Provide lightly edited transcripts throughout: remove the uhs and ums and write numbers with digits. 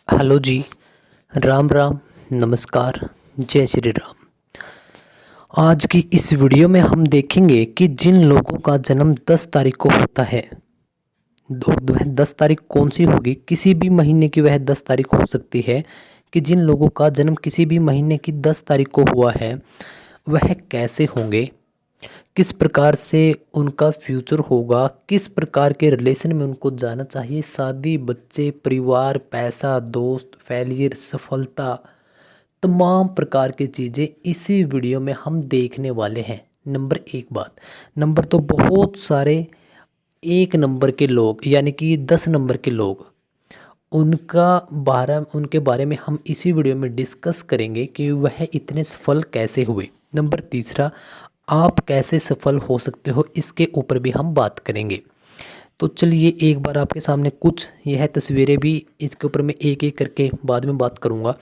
Hello जी। राम राम। नमस्कार। जय श्री राम। आज की इस वीडियो में हम देखेंगे कि जिन लोगों का जन्म 10 तारीख को होता है, वह 10 तारीख कौन सी होगी। किसी भी महीने की वह 10 तारीख हो सकती है कि जिन लोगों का जन्म किसी भी महीने की 10 तारीख को हुआ है वह कैसे होंगे, किस प्रकार से उनका फ्यूचर होगा, किस प्रकार के रिलेशन में उनको जाना चाहिए, शादी, बच्चे, परिवार, पैसा, दोस्त, फेलियर, सफलता, तमाम प्रकार की चीज़ें इसी वीडियो में हम देखने वाले हैं। नंबर एक बात, नंबर तो बहुत सारे एक नंबर के लोग यानी कि 10 नंबर के लोग, उनके बारे में हम इसी वीडियो में डिस्कस करेंगे कि वह इतने सफल कैसे हुए। नंबर तीसरा, आप कैसे सफल हो सकते हो, इसके ऊपर भी हम बात करेंगे। तो चलिए एक बार आपके सामने कुछ यह तस्वीरें भी, इसके ऊपर मैं एक एक करके बाद में बात करूँगा।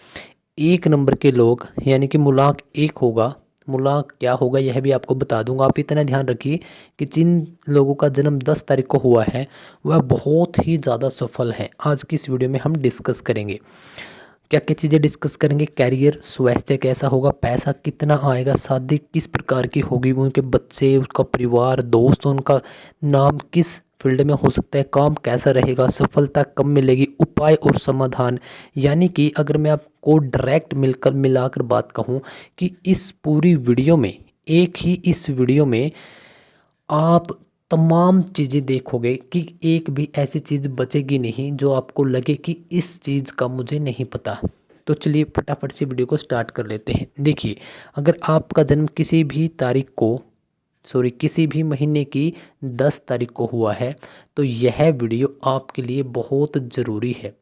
एक नंबर के लोग यानी कि मूलांक एक होगा, मूलांक क्या होगा यह भी आपको बता दूंगा। आप इतना ध्यान रखिए कि जिन लोगों का जन्म 10 तारीख को हुआ है वह बहुत ही ज़्यादा सफल है। आज की इस वीडियो में हम डिस्कस करेंगे क्या क्या चीज़ें डिस्कस करेंगे। कैरियर, स्वास्थ्य कैसा होगा, पैसा कितना आएगा, शादी किस प्रकार की होगी, उनके बच्चे, उसका परिवार, दोस्त, उनका नाम किस फील्ड में हो सकता है, काम कैसा रहेगा, सफलता कब मिलेगी, उपाय और समाधान। यानी कि अगर मैं आपको डायरेक्ट मिलाकर बात कहूँ कि इस पूरी वीडियो में, एक ही इस वीडियो में आप तमाम चीज़ें देखोगे कि एक भी ऐसी चीज़ बचेगी नहीं जो आपको लगे कि इस चीज़ का मुझे नहीं पता। तो चलिए फटाफट से वीडियो को स्टार्ट कर लेते हैं। देखिए, अगर आपका जन्म किसी भी तारीख को, सॉरी, किसी भी महीने की 10 तारीख को हुआ है तो यह वीडियो आपके लिए बहुत ज़रूरी है।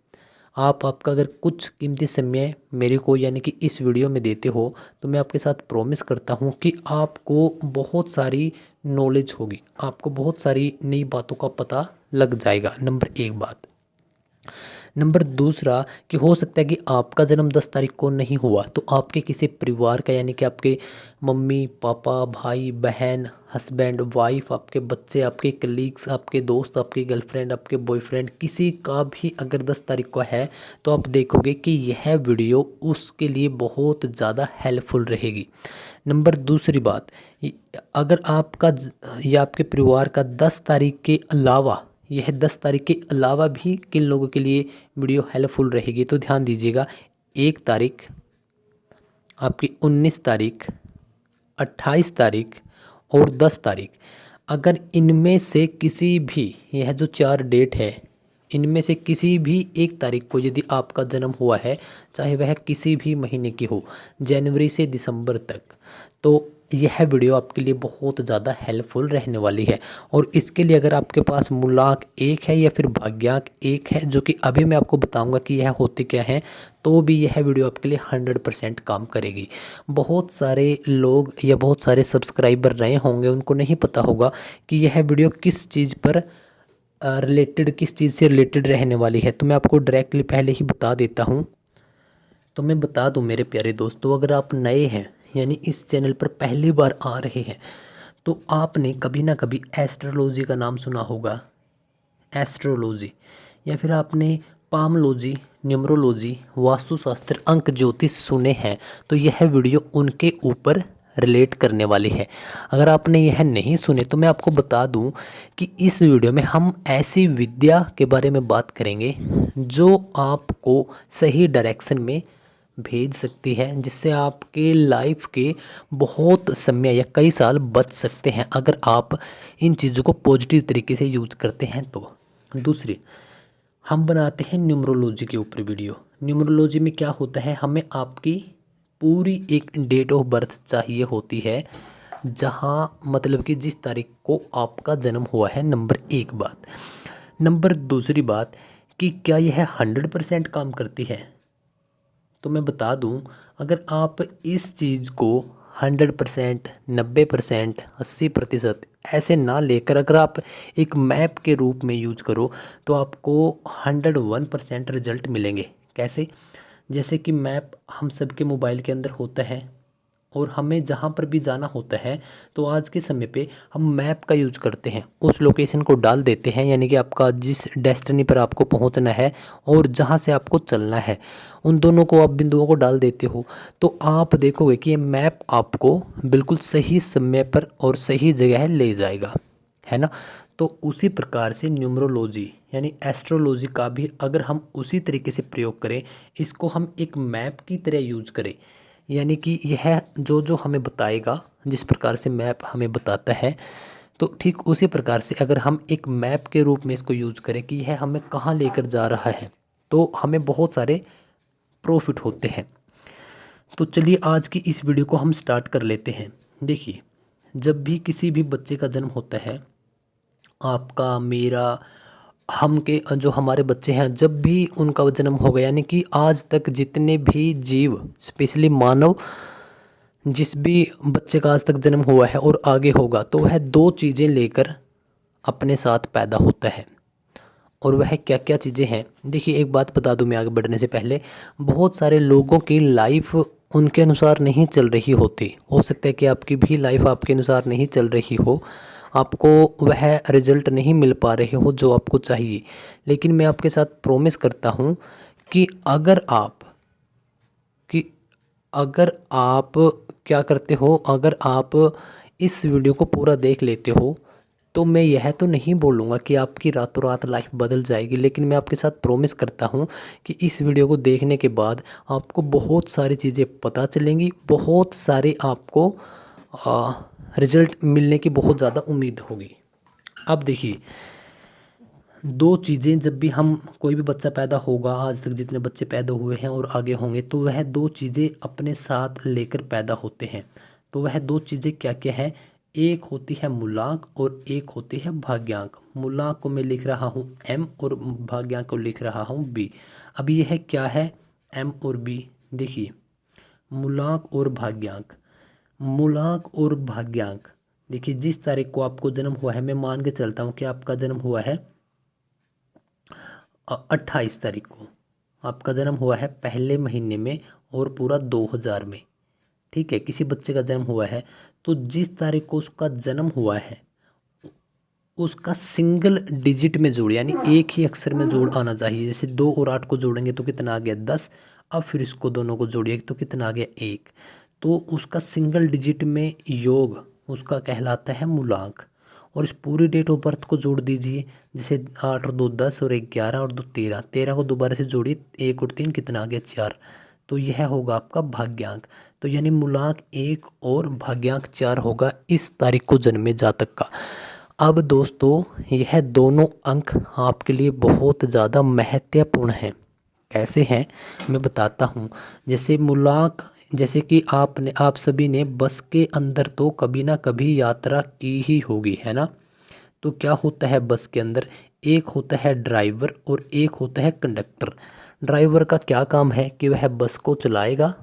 आप आपका अगर कुछ कीमती समय मेरे को यानी कि इस वीडियो में देते हो तो मैं आपके साथ प्रॉमिस करता हूँ कि आपको बहुत सारी नॉलेज होगी, आपको बहुत सारी नई बातों का पता लग जाएगा। नंबर एक बात। नंबर दूसरा, कि हो सकता है कि आपका जन्म 10 तारीख को नहीं हुआ तो आपके किसी परिवार का यानी कि आपके मम्मी पापा, भाई बहन, हस्बैंड वाइफ, आपके बच्चे, आपके कलीग्स, आपके दोस्त, आपकी गर्लफ्रेंड, आपके बॉयफ्रेंड, किसी का भी अगर 10 तारीख को है तो आप देखोगे कि यह वीडियो उसके लिए बहुत ज़्यादा हेल्पफुल रहेगी। नंबर दूसरी बात, अगर आपका या आपके परिवार का 10 तारीख के अलावा, यह 10 तारीख के अलावा भी किन लोगों के लिए वीडियो हेल्पफुल रहेगी तो ध्यान दीजिएगा। 1 तारीख, आपकी 19 तारीख, 28 तारीख और 10 तारीख। अगर इनमें से किसी भी, यह जो 4 डेट है, इनमें से किसी भी एक तारीख को यदि आपका जन्म हुआ है, चाहे वह किसी भी महीने की हो, जनवरी से दिसंबर तक, तो यह वीडियो आपके लिए बहुत ज़्यादा हेल्पफुल रहने वाली है। और इसके लिए अगर आपके पास मूलांक एक है या फिर भाग्यांक एक है, जो कि अभी मैं आपको बताऊंगा कि यह होते क्या हैं, तो भी यह वीडियो आपके लिए 100% काम करेगी। बहुत सारे लोग या बहुत सारे सब्सक्राइबर रहे होंगे, उनको नहीं पता होगा कि यह वीडियो किस चीज़ पर रिलेटेड, किस चीज़ से रिलेटेड रहने वाली है। तो मैं आपको डायरेक्टली पहले ही बता देता हूँ। तो मैं बता दूं मेरे प्यारे दोस्तों, अगर आप नए हैं यानी इस चैनल पर पहली बार आ रहे हैं तो आपने कभी ना कभी एस्ट्रोलॉजी का नाम सुना होगा। एस्ट्रोलॉजी, या फिर आपने पामोलॉजी, न्यूमरोलॉजी, वास्तुशास्त्र, अंक ज्योतिष सुने हैं तो यह वीडियो उनके ऊपर रिलेट करने वाली है। अगर आपने यह नहीं सुने तो मैं आपको बता दूं कि इस वीडियो में हम ऐसी विद्या के बारे में बात करेंगे जो आपको सही डायरेक्शन में भेज सकती है, जिससे आपके लाइफ के बहुत समय या कई साल बच सकते हैं अगर आप इन चीज़ों को पॉजिटिव तरीके से यूज करते हैं तो। दूसरी, हम बनाते हैं न्यूमरोलॉजी के ऊपर वीडियो। न्यूमरोलॉजी में क्या होता है, हमें आपकी पूरी एक डेट ऑफ बर्थ चाहिए होती है, जहाँ मतलब कि जिस तारीख को आपका जन्म हुआ है। नंबर एक बात। नंबर दूसरी बात, कि क्या यह 100% काम करती है। तो मैं बता दूं, अगर आप इस चीज़ को 100%, 90%, 80% ऐसे ना लेकर अगर आप एक मैप के रूप में यूज करो तो आपको 101% रिजल्ट मिलेंगे। कैसे? जैसे कि मैप हम सबके मोबाइल के अंदर होता है, और हमें जहाँ पर भी जाना होता है तो आज के समय पे हम मैप का यूज करते हैं। उस लोकेशन को डाल देते हैं, यानी कि आपका जिस डेस्टिनी पर आपको पहुँचना है और जहाँ से आपको चलना है, उन दोनों को आप बिंदुओं को डाल देते हो। तो आप देखोगे कि ये मैप आपको बिल्कुल सही समय पर और सही जगह ले जाएगा, है ना। तो उसी प्रकार से न्यूमरोलॉजी यानी एस्ट्रोलॉजी का भी अगर हम उसी तरीके से प्रयोग करें, इसको हम एक मैप की तरह यूज करें, यानी कि यह जो जो हमें बताएगा, जिस प्रकार से मैप हमें बताता है, तो ठीक उसी प्रकार से अगर हम एक मैप के रूप में इसको यूज करें कि यह हमें कहाँ लेकर जा रहा है, तो हमें बहुत सारे प्रॉफिट होते हैं। तो चलिए आज की इस वीडियो को हम स्टार्ट कर लेते हैं। देखिए, जब भी किसी भी बच्चे का जन्म होता है, आपका, मेरा, हम के जो हमारे बच्चे हैं, जब भी उनका जन्म होगा, यानी कि आज तक जितने भी जीव, स्पेशली मानव, जिस भी बच्चे का आज तक जन्म हुआ है और आगे होगा, तो वह दो चीज़ें लेकर अपने साथ पैदा होता है। और वह क्या क्या चीज़ें हैं, देखिए एक बात बता दूं मैं आगे बढ़ने से पहले, बहुत सारे लोगों की लाइफ उनके अनुसार नहीं चल रही होती। हो सकता है कि आपकी भी लाइफ आपके अनुसार नहीं चल रही हो, आपको वह रिजल्ट नहीं मिल पा रहे हो जो आपको चाहिए। लेकिन मैं आपके साथ प्रॉमिस करता हूँ कि कि अगर आप क्या करते हो, अगर आप इस वीडियो को पूरा देख लेते हो, तो मैं यह तो नहीं बोलूँगा कि आपकी रातों रात लाइफ बदल जाएगी, लेकिन मैं आपके साथ प्रॉमिस करता हूँ कि इस वीडियो को देखने के बाद आपको बहुत सारी चीज़ें पता चलेंगी, बहुत सारे आपको रिजल्ट मिलने की बहुत ज़्यादा उम्मीद होगी। अब देखिए, दो चीज़ें, जब भी हम कोई भी बच्चा पैदा होगा, आज तक जितने बच्चे पैदा हुए हैं और आगे होंगे, तो वह दो चीज़ें अपने साथ लेकर पैदा होते हैं। तो वह दो चीज़ें क्या क्या हैं, एक होती है मूलांक और एक होती है भाग्यांक। मूलांक को मैं लिख रहा हूँ M और भाग्यांक को लिख रहा हूँ B। अब यह क्या है M और B, देखिए मूलांक और भाग्यांक। मूलांक और भाग्यांक, देखिए जिस तारीख को आपको जन्म हुआ है, मैं मान के चलता हूँ कि आपका जन्म हुआ है 28 तारीख को, आपका जन्म हुआ है पहले महीने में और पूरा 2000 में, ठीक है। किसी बच्चे का जन्म हुआ है, तो जिस तारीख को उसका जन्म हुआ है उसका सिंगल डिजिट में जोड़, यानी एक ही अक्षर में जोड़ आना चाहिए। जैसे 2 और 8 को जोड़ेंगे तो कितना आ गया 10। अब फिर इसको दोनों को जोड़िए तो कितना आ गया 1। तो उसका सिंगल डिजिट में योग उसका कहलाता है मूलांक। और इस पूरी डेट ऑफ बर्थ को जोड़ दीजिए, जैसे 8 और 2 10 और 1 11 और 2 13, 13 को दोबारा से जोड़िए, 1 और 3 कितना आ गया 4। तो यह होगा आपका भाग्यांक। तो यानी मूलांक 1 और भाग्यांक 4 होगा इस तारीख को जन्मे जातक का। अब दोस्तों, यह दोनों अंक आपके लिए बहुत ज़्यादा महत्वपूर्ण हैं। कैसे हैं मैं बताता हूँ। जैसे मूलांक, जैसे कि आप सभी ने बस के अंदर तो कभी ना कभी यात्रा की ही होगी, है ना। तो क्या होता है बस के अंदर, एक होता है ड्राइवर और एक होता है कंडक्टर। ड्राइवर का क्या काम है कि वह बस को चलाएगा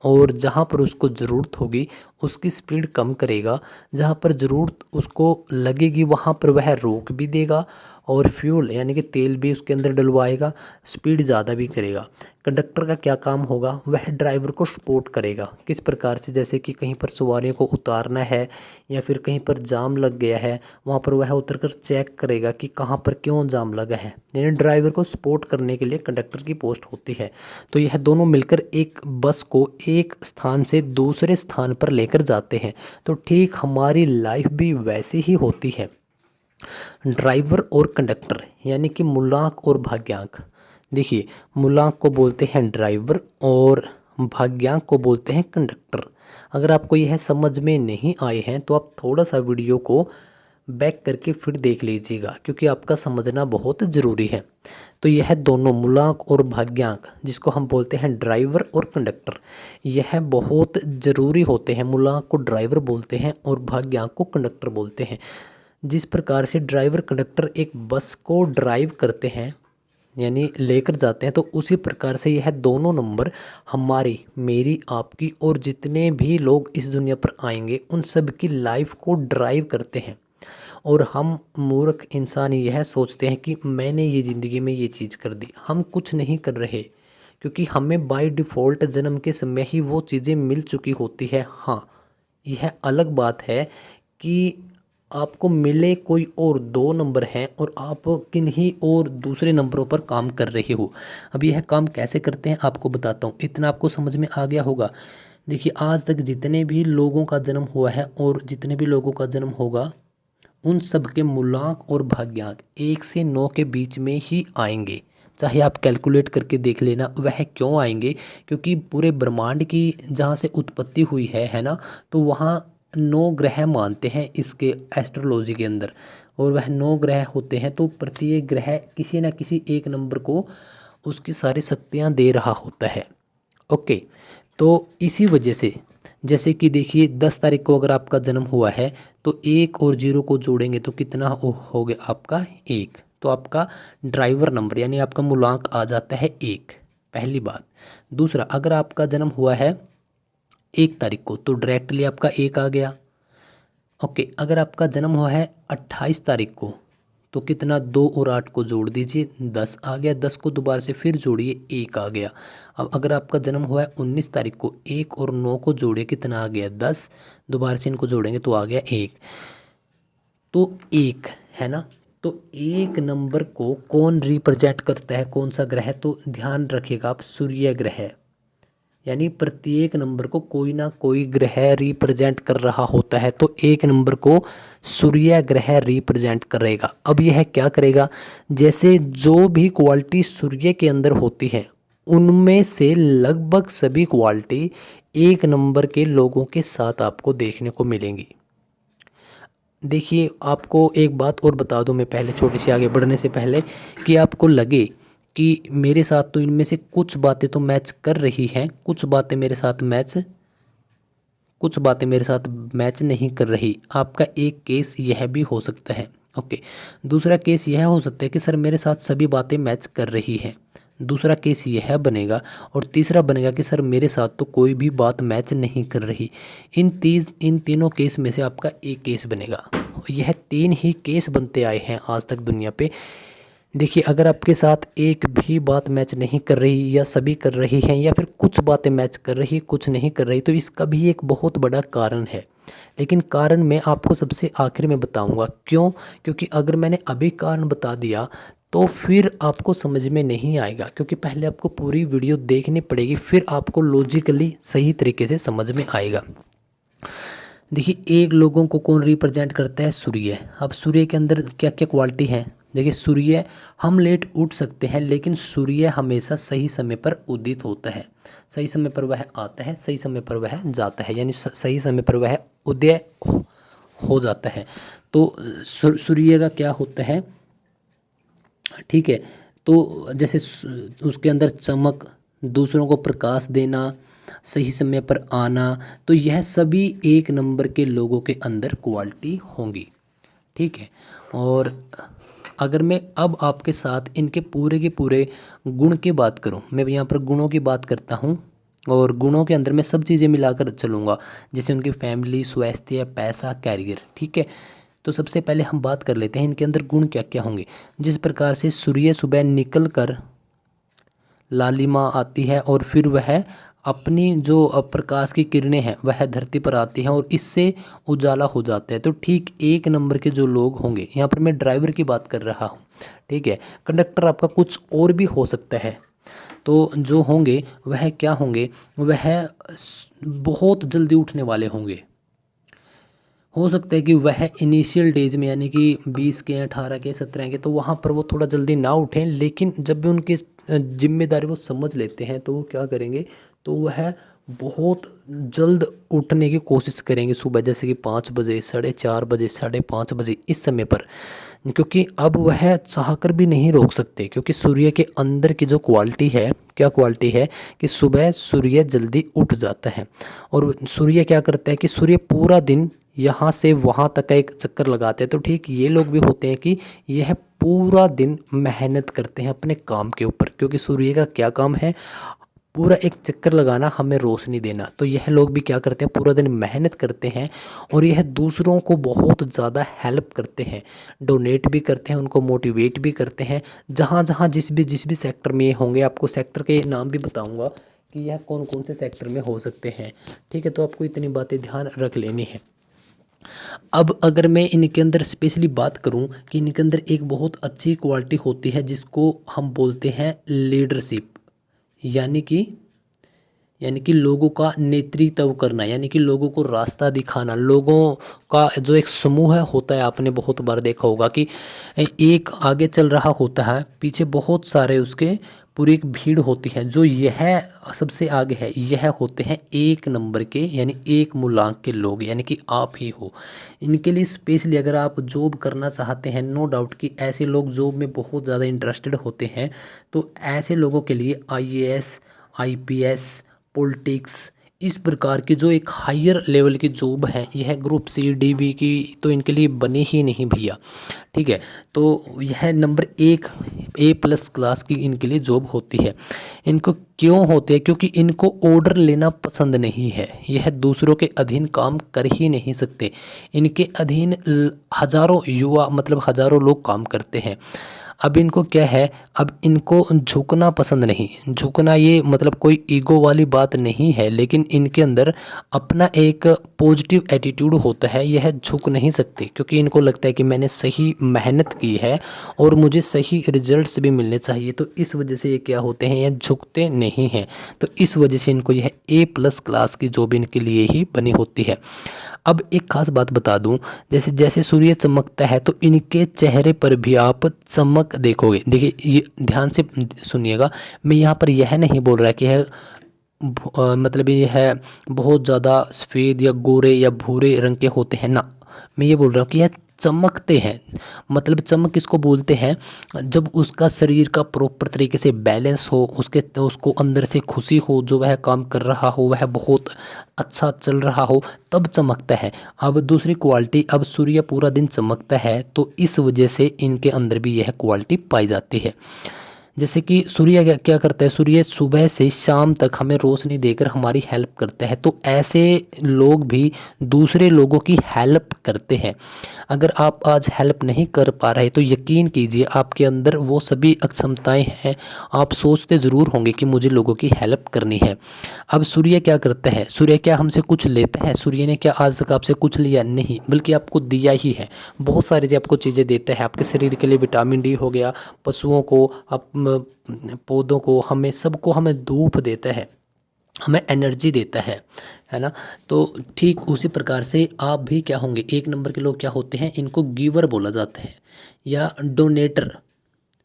और जहाँ पर उसको ज़रूरत होगी उसकी स्पीड कम करेगा, जहाँ पर ज़रूरत उसको लगेगी वहाँ पर वह रोक भी देगा और फ्यूल यानी कि तेल भी उसके अंदर डलवाएगा, स्पीड ज़्यादा भी करेगा। कंडक्टर का क्या काम होगा, वह ड्राइवर को सपोर्ट करेगा। किस प्रकार से, जैसे कि कहीं पर सवारियों को उतारना है या फिर कहीं पर जाम लग गया है, वहाँ पर वह उतर कर चेक करेगा कि कहाँ पर क्यों जाम लगा है। यानी ड्राइवर को सपोर्ट करने के लिए कंडक्टर की पोस्ट होती है। तो यह दोनों मिलकर एक बस को एक स्थान से दूसरे स्थान पर लेकर जाते हैं। तो ठीक हमारी लाइफ भी वैसी ही होती है। ड्राइवर और कंडक्टर यानी कि मूलांक और भाग्यांक। देखिए, मूलांक को बोलते हैं ड्राइवर और भाग्यांक को बोलते हैं कंडक्टर। अगर आपको यह समझ में नहीं आए हैं तो आप थोड़ा सा वीडियो को बैक करके फिर देख लीजिएगा, क्योंकि आपका समझना बहुत ज़रूरी है। तो यह दोनों मूलांक और भाग्यांक, जिसको हम बोलते हैं ड्राइवर और कंडक्टर, यह बहुत ज़रूरी होते हैं। मूलांक को ड्राइवर बोलते हैं और भाग्यांक को कंडक्टर बोलते हैं। जिस प्रकार से ड्राइवर कंडक्टर एक बस को ड्राइव करते हैं यानी लेकर जाते हैं, तो उसी प्रकार से यह दोनों नंबर हमारी, मेरी, आपकी और जितने भी लोग इस दुनिया पर आएंगे उन सब की लाइफ को ड्राइव करते हैं। और हम मूर्ख इंसान यह सोचते हैं कि मैंने ये ज़िंदगी में ये चीज़ कर दी, हम कुछ नहीं कर रहे, क्योंकि हमें बाय डिफ़ॉल्ट जन्म के समय ही वो चीज़ें मिल चुकी होती है। हाँ, यह अलग बात है कि आपको मिले कोई और 2 नंबर हैं और आप किन्हीं और दूसरे नंबरों पर काम कर रहे हो। अब यह काम कैसे करते हैं आपको बताता हूँ, इतना आपको समझ में आ गया होगा। देखिए, आज तक जितने भी लोगों का जन्म हुआ है और जितने भी लोगों का जन्म होगा, उन सब के मूलांक और भाग्यांक 1 से 9 के बीच में ही आएंगे। चाहे आप कैलकुलेट करके देख लेना, वह क्यों आएंगे, क्योंकि पूरे ब्रह्मांड की जहाँ से उत्पत्ति हुई है ना, तो वहाँ 9 ग्रह मानते हैं इसके एस्ट्रोलॉजी के अंदर। और वह 9 ग्रह होते हैं, तो प्रत्येक ग्रह किसी न किसी एक नंबर को उसकी सारी शक्तियाँ दे रहा होता है। ओके, तो इसी वजह से जैसे कि देखिए 10 तारीख को अगर आपका जन्म हुआ है, तो 1 और 0 को जोड़ेंगे तो कितना हो गया आपका 1। तो आपका ड्राइवर नंबर यानी आपका मूलांक आ जाता है 1, पहली बात। दूसरा, अगर आपका जन्म हुआ है 1 तारीख को, तो डायरेक्टली आपका 1 आ गया। ओके, अगर आपका जन्म हुआ है 28 तारीख को, तो कितना 2 और 8 को जोड़ दीजिए, 10 आ गया। 10 को दोबारा से फिर जोड़िए, 1 आ गया। अब अगर आपका जन्म हुआ है 19 तारीख को, 1 और 9 को जोड़िए, कितना आ गया 10। दोबारा से इनको जोड़ेंगे तो आ गया 1। तो 1 है ना। तो एक नंबर को कौन रिप्रेजेंट करता है, कौन सा ग्रह, तो ध्यान रखिएगा आप, सूर्य ग्रह। यानी प्रत्येक नंबर को कोई ना कोई ग्रह रिप्रेजेंट कर रहा होता है, तो एक नंबर को सूर्य ग्रह रिप्रेजेंट करेगा। अब यह क्या करेगा, जैसे जो भी क्वालिटी सूर्य के अंदर होती है, उनमें से लगभग सभी क्वालिटी एक नंबर के लोगों के साथ आपको देखने को मिलेंगी। देखिए, आपको एक बात और बता दूं मैं पहले, छोटी सी आगे बढ़ने से पहले, कि आपको लगे कि मेरे साथ तो इनमें से कुछ बातें तो मैच कर रही हैं, कुछ बातें मेरे साथ मैच नहीं कर रही। आपका एक केस यह भी हो सकता है। ओके, दूसरा केस यह हो सकता है कि सर मेरे साथ सभी बातें मैच कर रही हैं। दूसरा केस यह बनेगा, और तीसरा बनेगा कि सर मेरे साथ तो कोई भी बात मैच नहीं कर रही। इन तीनों केस में से आपका एक केस बनेगा। यह 3 ही केस बनते आए हैं आज तक दुनिया पे। देखिए, अगर आपके साथ एक भी बात मैच नहीं कर रही, या सभी कर रही हैं, या फिर कुछ बातें मैच कर रही, कुछ नहीं कर रही, तो इसका भी एक बहुत बड़ा कारण है। लेकिन कारण मैं आपको सबसे आखिर में बताऊंगा। क्यों? क्योंकि अगर मैंने अभी कारण बता दिया तो फिर आपको समझ में नहीं आएगा, क्योंकि पहले आपको पूरी वीडियो देखनी पड़ेगी, फिर आपको लॉजिकली सही तरीके से समझ में आएगा। देखिए, एक लोगों को कौन रिप्रेजेंट करता है, सूर्य। अब सूर्य के अंदर क्या क्या क्वालिटी है। देखिए, सूर्य, हम लेट उठ सकते हैं, लेकिन सूर्य हमेशा सही समय पर उदित होता है। सही समय पर वह आता है, सही समय पर वह जाता है, यानी सही समय पर वह उदय हो जाता है। तो सूर्य का क्या होता है, ठीक है। तो जैसे उसके अंदर चमक, दूसरों को प्रकाश देना, सही समय पर आना, तो यह सभी एक नंबर के लोगों के अंदर क्वालिटी होंगी, ठीक है। और अगर मैं अब आपके साथ इनके पूरे के पूरे गुण की बात करूं, मैं यहाँ पर गुणों की बात करता हूं, और गुणों के अंदर मैं सब चीज़ें मिलाकर चलूँगा, जैसे उनकी फैमिली, स्वास्थ्य, पैसा, कैरियर, ठीक है। तो सबसे पहले हम बात कर लेते हैं इनके अंदर गुण क्या क्या होंगे। जिस प्रकार से सूर्य सुबह निकल कर लालिमा आती है, और फिर वह अपनी जो प्रकाश की किरणें हैं वह धरती पर आती हैं, और इससे उजाला हो जाता है। तो ठीक एक नंबर के जो लोग होंगे, यहाँ पर मैं ड्राइवर की बात कर रहा हूँ, ठीक है। कंडक्टर आपका कुछ और भी हो सकता है। तो जो होंगे वह क्या होंगे, वह बहुत जल्दी उठने वाले होंगे। हो सकता है कि वह इनिशियल डेज में, यानी कि 20 के, 18 के, 17 के, तो वहाँ पर वो थोड़ा जल्दी ना उठें, लेकिन जब भी उनकी जिम्मेदारी वो समझ लेते हैं, तो वो क्या करेंगे, तो वह बहुत जल्द उठने की कोशिश करेंगे सुबह, जैसे कि 5 बजे, 4:30 बजे, 5:30 बजे, इस समय पर। क्योंकि अब वह चाहकर भी नहीं रोक सकते, क्योंकि सूर्य के अंदर की जो क्वालिटी है, क्या क्वालिटी है, कि सुबह सूर्य जल्दी उठ जाता है। और सूर्य क्या करता है कि सूर्य पूरा दिन यहाँ से वहाँ तक का एक चक्कर लगाते हैं। तो ठीक ये लोग भी होते हैं कि यह पूरा दिन मेहनत करते हैं अपने काम के ऊपर, क्योंकि सूर्य का क्या काम है, पूरा एक चक्कर लगाना, हमें रोशनी देना। तो यह लोग भी क्या करते हैं, पूरा दिन मेहनत करते हैं और यह दूसरों को बहुत ज़्यादा हेल्प करते हैं, डोनेट भी करते हैं, उनको मोटिवेट भी करते हैं। जहाँ जहाँ जिस भी सेक्टर में ये होंगे, आपको सेक्टर के नाम भी बताऊँगा कि यह कौन कौन से सेक्टर में हो सकते हैं। ठीक है, तो आपको इतनी बातें ध्यान रख लेनी है। अब अगर मैं इनके अंदर स्पेशली बात करूं कि इनके अंदर एक बहुत अच्छी क्वालिटी होती है जिसको हम बोलते हैं लीडरशिप, यानी कि लोगों का नेतृत्व करना, यानी कि लोगों को रास्ता दिखाना। लोगों का जो एक समूह होता है, आपने बहुत बार देखा होगा कि एक आगे चल रहा होता है, पीछे बहुत सारे उसके पूरी एक भीड़ होती है। जो यह सबसे आगे है, यह होते हैं एक नंबर के, यानी एक मूलांक के लोग, यानी कि आप ही हो। इनके लिए स्पेशली अगर आप जॉब करना चाहते हैं, नो डाउट कि ऐसे लोग जॉब में बहुत ज़्यादा इंटरेस्टेड होते हैं, तो ऐसे लोगों के लिए आईएएस, आईपीएस, पॉलिटिक्स, इस प्रकार की जो एक हायर लेवल की जॉब है, यह ग्रुप सी डी बी की तो इनके लिए बनी ही नहीं भैया। ठीक है, तो यह नंबर एक A+ क्लास की इनके लिए जॉब होती है। इनको क्यों होती है? क्योंकि इनको ऑर्डर लेना पसंद नहीं है, यह दूसरों के अधीन काम कर ही नहीं सकते। इनके अधीन हज़ारों युवा, मतलब हज़ारों लोग काम करते हैं। अब इनको क्या है, अब इनको झुकना पसंद नहीं। झुकना ये मतलब कोई ईगो वाली बात नहीं है, लेकिन इनके अंदर अपना एक पॉजिटिव एटीट्यूड होता है। यह झुक नहीं सकते क्योंकि इनको लगता है कि मैंने सही मेहनत की है और मुझे सही रिजल्ट्स भी मिलने चाहिए। तो इस वजह से ये क्या होते हैं, यह झुकते नहीं हैं। तो इस वजह से इनको यह A+ क्लास की जॉब इनके लिए ही बनी होती है। अब एक खास बात बता दूं, जैसे जैसे सूर्य चमकता है तो इनके चेहरे पर भी आप चमक देखोगे। देखिए, ये ध्यान से सुनिएगा, मैं यहाँ पर यह नहीं बोल रहा कि यह मतलब ये है बहुत ज़्यादा सफ़ेद या गोरे या भूरे रंग के होते हैं ना। मैं ये बोल रहा हूँ कि यह चमकते हैं। मतलब चमक किसको बोलते हैं? जब उसका शरीर का प्रॉपर तरीके से बैलेंस हो, उसको अंदर से खुशी हो, जो वह काम कर रहा हो वह बहुत अच्छा चल रहा हो, तब चमकता है। अब दूसरी क्वालिटी, अब सूर्य पूरा दिन चमकता है तो इस वजह से इनके अंदर भी यह क्वालिटी पाई जाती है। जैसे कि सूर्य क्या करता है, सूर्य सुबह से शाम तक हमें रोशनी देकर हमारी हेल्प करता है। तो ऐसे लोग भी दूसरे लोगों की हेल्प करते हैं। अगर आप आज हेल्प नहीं कर पा रहे तो यकीन कीजिए आपके अंदर वो सभी अक्षमताएं हैं। आप सोचते ज़रूर होंगे कि मुझे लोगों की हेल्प करनी है। अब सूर्य क्या करता है, सूर्य क्या हमसे कुछ लेता है? सूर्य ने क्या आज तक आपसे कुछ लिया? नहीं, बल्कि आपको दिया ही है। बहुत सारी जो आपको चीज़ें देता है, आपके शरीर के लिए विटामिन डी हो गया, पशुओं को, पौधों को, हमें सबको हमें धूप देता है, हमें एनर्जी देता है ना। तो ठीक उसी प्रकार से आप भी क्या होंगे, एक नंबर के लोग क्या होते हैं, इनको गिवर बोला जाता है या डोनेटर,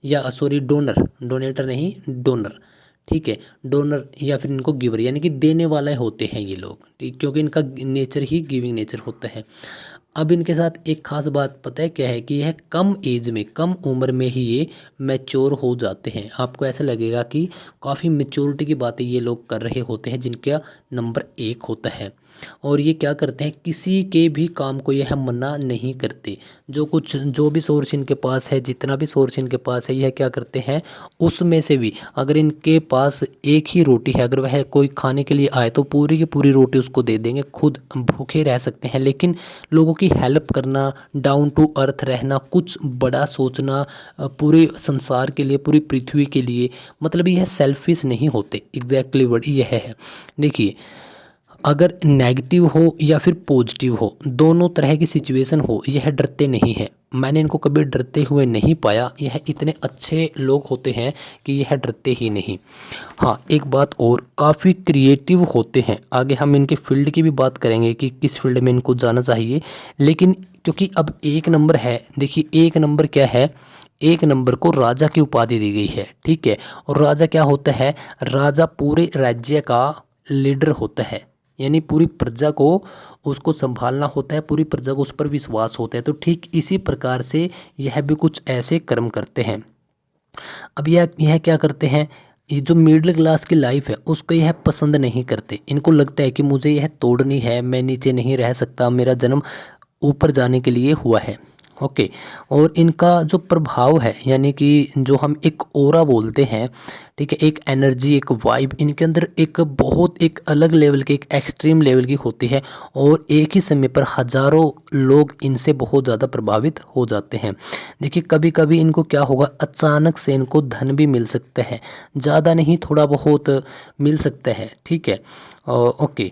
या सॉरी डोनर, डोनेटर नहीं डोनर। ठीक है, डोनर या फिर इनको गिवर, यानी कि देने वाले होते हैं ये लोग। ठीक, क्योंकि इनका नेचर ही गिविंग नेचर होता है। अब इनके साथ एक खास बात पता है क्या है कि यह कम एज में, कम उम्र में ही ये मैच्योर हो जाते हैं। आपको ऐसा लगेगा कि काफ़ी मैच्योरिटी की बातें ये लोग कर रहे होते हैं जिनका नंबर 1 होता है। और ये क्या करते हैं, किसी के भी काम को यह मना नहीं करते। जो भी सोर्स इनके पास है, जितना भी सोर्स इनके पास है, यह क्या करते हैं, उसमें से भी अगर इनके पास एक ही रोटी है, अगर वह कोई खाने के लिए आए तो पूरी की पूरी रोटी उसको दे देंगे, खुद भूखे रह सकते हैं। लेकिन लोगों की हेल्प करना, डाउन टू अर्थ रहना, कुछ बड़ा सोचना, पूरे संसार के लिए, पूरी पृथ्वी के लिए, मतलब यह सेल्फिश नहीं होते। एग्जैक्टली वर्ड यह है। देखिए, अगर नेगेटिव हो या फिर पॉजिटिव हो, दोनों तरह की सिचुएशन हो, यह डरते नहीं है। मैंने इनको कभी डरते हुए नहीं पाया। यह इतने अच्छे लोग होते हैं कि यह डरते ही नहीं। हाँ, एक बात और, काफ़ी क्रिएटिव होते हैं। आगे हम इनके फील्ड की भी बात करेंगे कि किस फील्ड में इनको जाना चाहिए। लेकिन क्योंकि अब एक नंबर है, देखिए एक नंबर क्या है, एक नंबर को राजा की उपाधि दी गई है। ठीक है, और राजा क्या होता है, राजा पूरे राज्य का लीडर होता है, यानी पूरी प्रजा को उसको संभालना होता है, पूरी प्रजा को उस पर विश्वास होता है। तो ठीक इसी प्रकार से यह भी कुछ ऐसे कर्म करते हैं। अब यह क्या करते हैं, ये जो मिडिल क्लास की लाइफ है उसको यह पसंद नहीं करते। इनको लगता है कि मुझे यह तोड़नी है, मैं नीचे नहीं रह सकता, मेरा जन्म ऊपर जाने के लिए हुआ है। ओके। और इनका जो प्रभाव है यानी कि जो हम एक ऑरा बोलते हैं, ठीक है, एक एनर्जी, एक वाइब इनके अंदर एक बहुत एक अलग लेवल की, एक एक्सट्रीम लेवल की होती है। और एक ही समय पर हज़ारों लोग इनसे बहुत ज़्यादा प्रभावित हो जाते हैं। देखिए कभी कभी इनको क्या होगा, अचानक से इनको धन भी मिल सकता है, ज़्यादा नहीं थोड़ा बहुत मिल सकता है, ठीक है। ओके।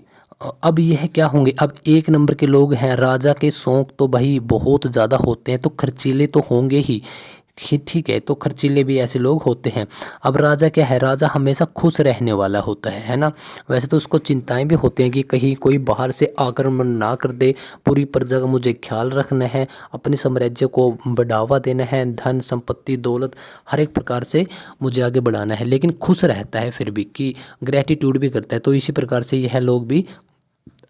अब यह क्या होंगे, अब एक नंबर के लोग हैं, राजा के शौक तो भाई बहुत ज़्यादा होते हैं, तो खर्चीले तो होंगे ही, ठीक है, तो खर्चीले भी ऐसे लोग होते हैं। अब राजा क्या है, राजा हमेशा खुश रहने वाला होता है ना। वैसे तो उसको चिंताएं भी होती हैं कि कहीं कोई बाहर से आक्रमण ना कर दे, पूरी प्रजा का मुझे ख्याल रखना है, अपने साम्राज्य को बढ़ावा देना है, धन संपत्ति दौलत हर एक प्रकार से मुझे आगे बढ़ाना है, लेकिन खुश रहता है फिर भी, कि ग्रेटिट्यूड भी करता है। तो इसी प्रकार से यह लोग भी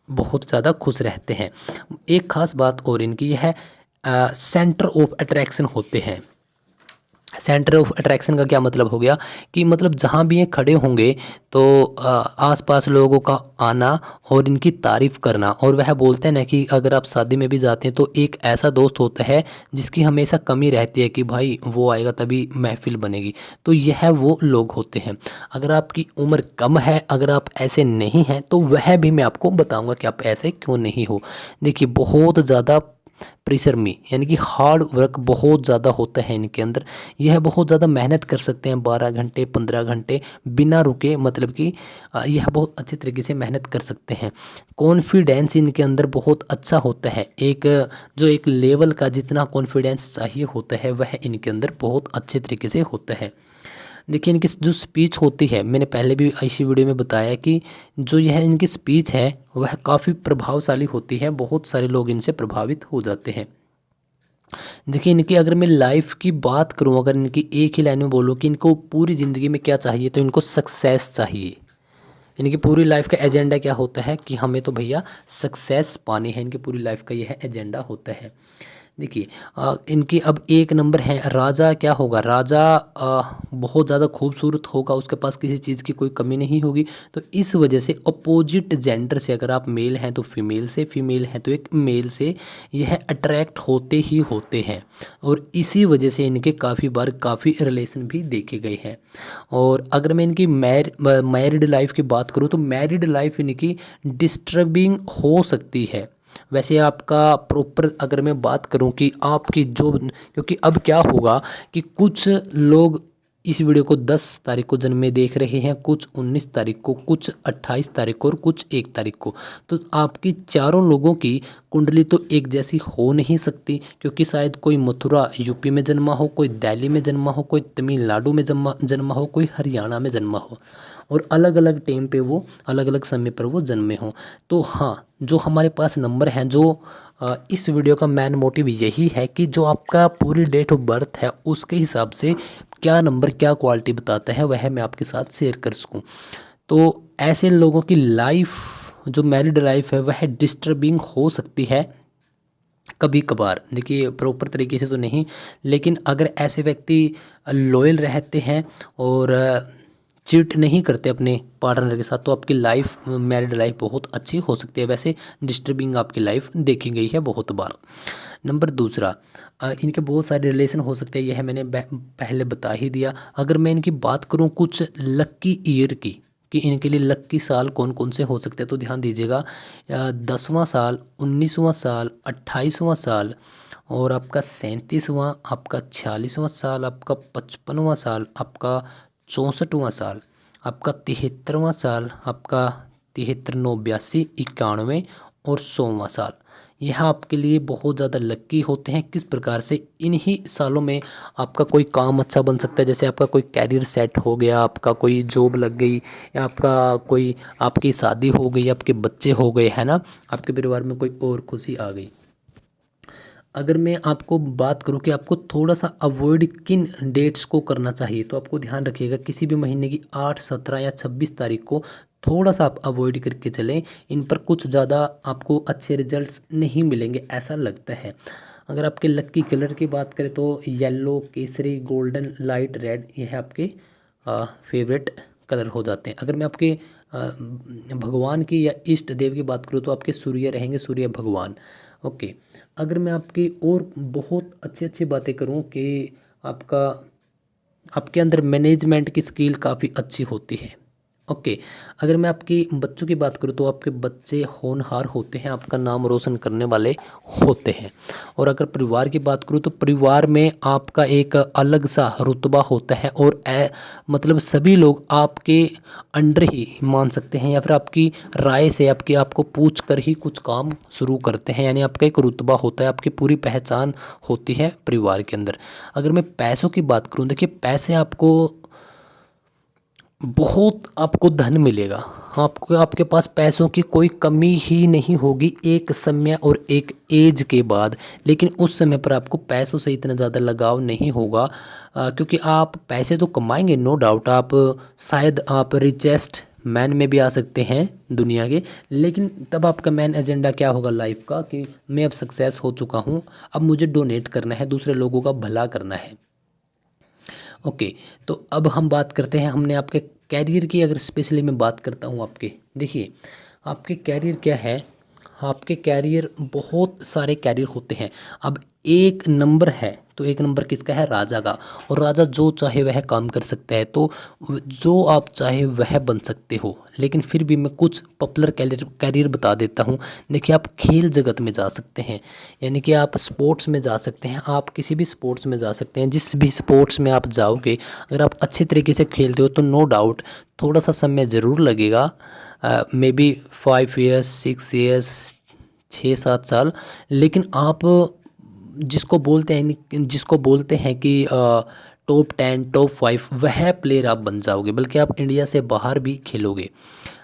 बहुत ज़्यादा खुश रहते हैं। एक ख़ास बात और इनकी है, सेंटर ऑफ अट्रैक्शन होते हैं। सेंटर ऑफ अट्रैक्शन का क्या मतलब हो गया, कि मतलब जहाँ भी ये खड़े होंगे तो आसपास लोगों का आना और इनकी तारीफ़ करना। और वह बोलते हैं ना कि अगर आप शादी में भी जाते हैं तो एक ऐसा दोस्त होता है जिसकी हमेशा कमी रहती है कि भाई वो आएगा तभी महफिल बनेगी, तो यह वो लोग होते हैं। अगर आपकी उम्र कम है, अगर आप ऐसे नहीं हैं, तो वह भी मैं आपको बताऊंगा कि आप ऐसे क्यों नहीं हो। देखिए बहुत ज़्यादा परिश्रमी यानी कि हार्ड वर्क बहुत ज़्यादा होता है इनके अंदर। यह बहुत ज़्यादा मेहनत कर सकते हैं, 12 घंटे 15 घंटे बिना रुके, मतलब कि यह बहुत अच्छे तरीके से मेहनत कर सकते हैं। कॉन्फिडेंस इनके अंदर बहुत अच्छा होता है, एक जो एक लेवल का जितना कॉन्फिडेंस चाहिए होता है वह इनके अंदर बहुत अच्छे तरीके से होता है। देखिए इनकी जो स्पीच होती है, मैंने पहले भी इसी वीडियो में बताया कि जो यह इनकी स्पीच है वह काफ़ी प्रभावशाली होती है, बहुत सारे लोग इनसे प्रभावित हो जाते हैं। देखिए इनकी अगर मैं लाइफ की बात करूं, अगर इनकी एक ही लाइन में बोलूं कि इनको पूरी ज़िंदगी में क्या चाहिए, तो इनको सक्सेस चाहिए। इनकी पूरी लाइफ का एजेंडा क्या होता है कि हमें तो भैया सक्सेस पानी है, इनकी पूरी लाइफ का यह एजेंडा होता है। देखिए इनकी अब एक नंबर है, राजा क्या होगा, राजा बहुत ज़्यादा खूबसूरत होगा, उसके पास किसी चीज़ की कोई कमी नहीं होगी। तो इस वजह से अपोजिट जेंडर से, अगर आप मेल हैं तो फीमेल से, फीमेल हैं तो एक मेल से, यह अट्रैक्ट होते ही होते हैं। और इसी वजह से इनके काफ़ी बार काफ़ी रिलेशन भी देखे गए हैं। और अगर मैं इनकी मैरिड लाइफ की बात करूँ तो मैरिड लाइफ इनकी डिस्टर्बिंग हो सकती है। वैसे आपका प्रॉपर अगर मैं बात करूं कि आपकी जो, क्योंकि अब क्या होगा कि कुछ लोग इस वीडियो को 10 तारीख को जन्मे देख रहे हैं, कुछ 19 तारीख को, कुछ 28 तारीख को और कुछ 1 तारीख को। तो आपकी चारों लोगों की कुंडली तो एक जैसी हो नहीं सकती, क्योंकि शायद कोई मथुरा यूपी में जन्मा हो, कोई दिल्ली में जन्मा हो, कोई तमिलनाडु में जन्मा हो, कोई हरियाणा में जन्मा हो, और अलग अलग टाइम पे वो अलग अलग समय पर वो जन्मे हों। तो हाँ, जो हमारे पास नंबर हैं, जो इस वीडियो का मेन मोटिव यही है कि जो आपका पूरी डेट ऑफ बर्थ है उसके हिसाब से क्या नंबर क्या क्वालिटी बताता है वह मैं आपके साथ शेयर कर सकूं। तो ऐसे लोगों की लाइफ, जो मैरिड लाइफ है, वह डिस्टर्बिंग हो सकती है कभी कभार। देखिए प्रॉपर तरीके से तो नहीं, लेकिन अगर ऐसे व्यक्ति लॉयल रहते हैं और चीट नहीं करते अपने पार्टनर के साथ, तो आपकी लाइफ, मैरिड लाइफ बहुत अच्छी हो सकती है। वैसे डिस्टर्बिंग आपकी लाइफ देखी गई है बहुत बार। नंबर दूसरा, इनके बहुत सारे रिलेशन हो सकते हैं, यह मैंने पहले बता ही दिया। अगर मैं इनकी बात करूं कुछ लक्की ईयर की, कि इनके लिए लक्की साल कौन कौन से हो सकते हैं, तो ध्यान दीजिएगा, 10वां साल, 19वां साल, 28वां साल, और आपका 37वां, आपका 46वां साल, आपका 55वां साल, आपका 64वां साल, आपका 73वां साल, आपका 73, 9, 82, 91 और 100वां साल। यह आपके लिए बहुत ज़्यादा लक्की होते हैं। किस प्रकार से, इन्हीं सालों में आपका कोई काम अच्छा बन सकता है, जैसे आपका कोई कैरियर सेट हो गया, आपका कोई जॉब लग गई, या आपका कोई, आपकी शादी हो गई, आपके बच्चे हो गए, है ना, आपके परिवार में कोई और खुशी आ गई। अगर मैं आपको बात करूं कि आपको थोड़ा सा अवॉइड किन डेट्स को करना चाहिए, तो आपको ध्यान रखिएगा किसी भी महीने की 8, 17 या 26 तारीख को थोड़ा सा आप अवॉइड करके चलें। इन पर कुछ ज़्यादा आपको अच्छे रिजल्ट्स नहीं मिलेंगे ऐसा लगता है। अगर आपके लक्की कलर की बात करें तो yellow, Kesari, golden, light red, यह आपके फेवरेट कलर हो जाते हैं। अगर मैं आपके भगवान की या इष्ट देव की बात करूँ तो आपके सूर्य रहेंगे, सूर्य भगवान। ओके। अगर मैं आपकी और बहुत अच्छी अच्छी बातें करूं कि आपके अंदर मैनेजमेंट की स्किल काफ़ी अच्छी होती है। ओके। अगर मैं आपकी बच्चों की बात करूँ तो आपके बच्चे होनहार होते हैं, आपका नाम रोशन करने वाले होते हैं। और अगर परिवार की बात करूँ तो परिवार में आपका एक अलग सा रुतबा होता है और मतलब सभी लोग आपके अंडर ही मान सकते हैं या फिर आपकी राय से आपको पूछ कर ही कुछ काम शुरू करते हैं। यानी आपका एक रुतबा होता है, आपकी पूरी पहचान होती है परिवार के अंदर। अगर मैं पैसों की बात करूँ, देखिए पैसे आपको धन मिलेगा, आपको आपके पास पैसों की कोई कमी ही नहीं होगी एक समय और एक एज के बाद। लेकिन उस समय पर आपको पैसों से इतना ज़्यादा लगाव नहीं होगा, क्योंकि आप पैसे तो कमाएंगे, नो डाउट। शायद आप रिचेस्ट मैन में भी आ सकते हैं दुनिया के, लेकिन तब आपका मेन एजेंडा क्या होगा लाइफ का कि मैं अब सक्सेस हो चुका हूँ, अब मुझे डोनेट करना है, दूसरे लोगों का भला करना है। ओके। तो अब हम बात करते हैं, हमने आपके कैरियर की अगर स्पेशली मैं बात करता हूँ आपके, देखिए आपके कैरियर क्या है। आपके कैरियर, बहुत सारे कैरियर होते हैं। अब एक नंबर है तो एक नंबर किसका है? राजा का। और राजा जो चाहे वह काम कर सकता है, तो जो आप चाहे वह बन सकते हो। लेकिन फिर भी मैं कुछ पॉपुलर कैरियर बता देता हूँ। देखिए आप खेल जगत में जा सकते हैं, यानी कि आप स्पोर्ट्स में जा सकते हैं, आप किसी भी स्पोर्ट्स में जा सकते हैं। जिस भी स्पोर्ट्स में आप जाओगे, अगर आप अच्छे तरीके से खेलते हो तो नो डाउट थोड़ा सा समय ज़रूर लगेगा, मे बी 5 ईयर्स 6 ईयर्स 6-7 साल। लेकिन आप जिसको बोलते हैं कि टॉप 10 टॉप 5 वह प्लेयर आप बन जाओगे, बल्कि आप इंडिया से बाहर भी खेलोगे।